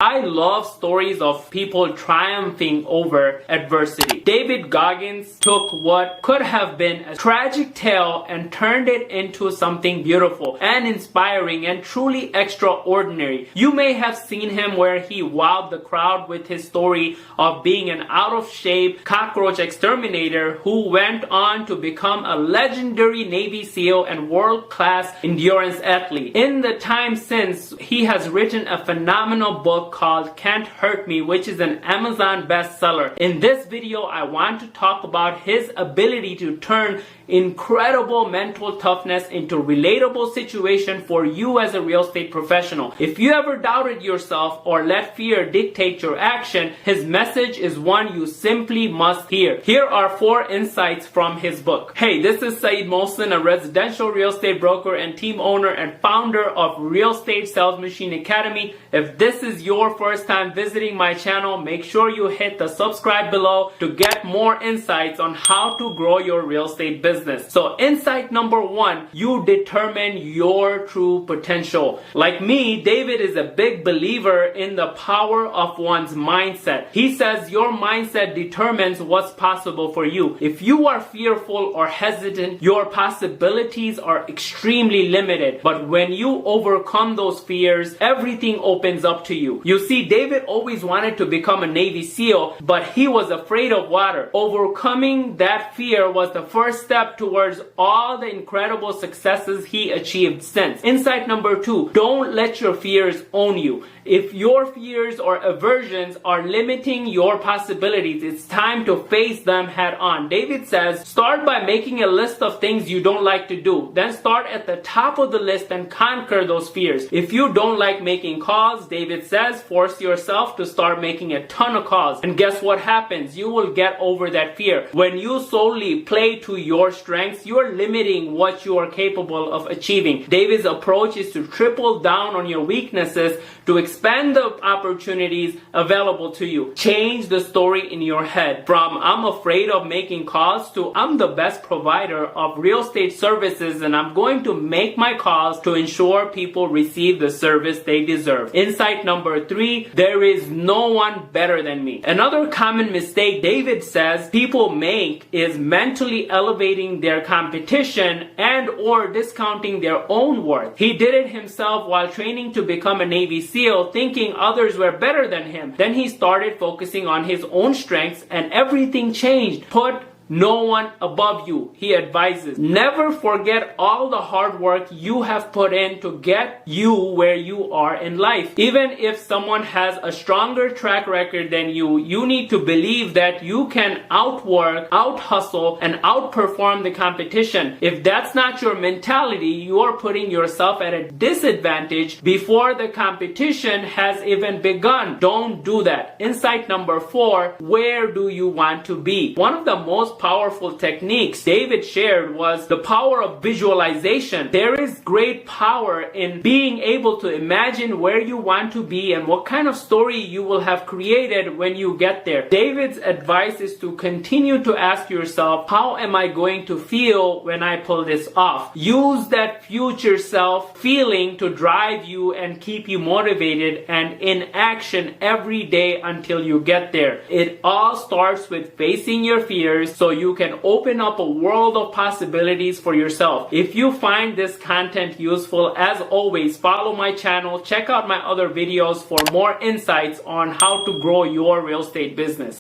I love stories of people triumphing over adversity. David Goggins took what could have been a tragic tale and turned it into something beautiful and inspiring and truly extraordinary. You may have seen him where he wowed the crowd with his story of being an out-of-shape cockroach exterminator who went on to become a legendary Navy SEAL and world-class endurance athlete. In the time since, he has written a phenomenal book called Can't Hurt Me, which is an Amazon bestseller. In this video, I want to talk about his ability to turn incredible mental toughness into relatable situation for you as a real estate professional. If you ever doubted yourself or let fear dictate your action, his message is one you simply must hear. Here are 4 insights from his book. Hey, this is Syed Mohsin, a residential real estate broker and team owner and founder of Real Estate Sales Machine Academy. If this is your first time visiting my channel, make sure you hit the subscribe below to get more insights on how to grow your real estate business. So insight number 1, you determine your true potential. Like me, David is a big believer in the power of one's mindset. He says your mindset determines what's possible for you. If you are fearful or hesitant, your possibilities are extremely limited. But when you overcome those fears, everything opens up to you. You see, David always wanted to become a Navy SEAL, but he was afraid of water. Overcoming that fear was the first step towards all the incredible successes he achieved since. Insight number 2, don't let your fears own you. If your fears or aversions are limiting your possibilities, it's time to face them head on. David says, start by making a list of things you don't like to do. Then start at the top of the list and conquer those fears. If you don't like making calls, David says, force yourself to start making a ton of calls. And guess what happens? You will get over that fear. When you solely play to your strengths, you are limiting what you are capable of achieving. David's approach is to triple down on your weaknesses to expand the opportunities available to you. Change the story in your head from I'm afraid of making calls to I'm the best provider of real estate services and I'm going to make my calls to ensure people receive the service they deserve. Insight number 3, there is no one better than me. Another common mistake David says people make is mentally elevating their competition and or discounting their own worth. He did it himself while training to become a Navy SEAL, thinking others were better than him. Then he started focusing on his own strengths and everything changed. Put no one above you, he advises. Never forget all the hard work you have put in to get you where you are in life. Even if someone has a stronger track record than you, you need to believe that you can outwork, out-hustle, and outperform the competition. If that's not your mentality, you are putting yourself at a disadvantage before the competition has even begun. Don't do that. Insight number 4, where do you want to be? One of the most powerful techniques David shared was the power of visualization. There is great power in being able to imagine where you want to be and what kind of story you will have created when you get there. David's advice is to continue to ask yourself, how am I going to feel when I pull this off? Use that future self feeling to drive you and keep you motivated and in action every day until you get there. It all starts with facing your fears so you can open up a world of possibilities for yourself. If you find this content useful, as always, follow my channel, check out my other videos for more insights on how to grow your real estate business.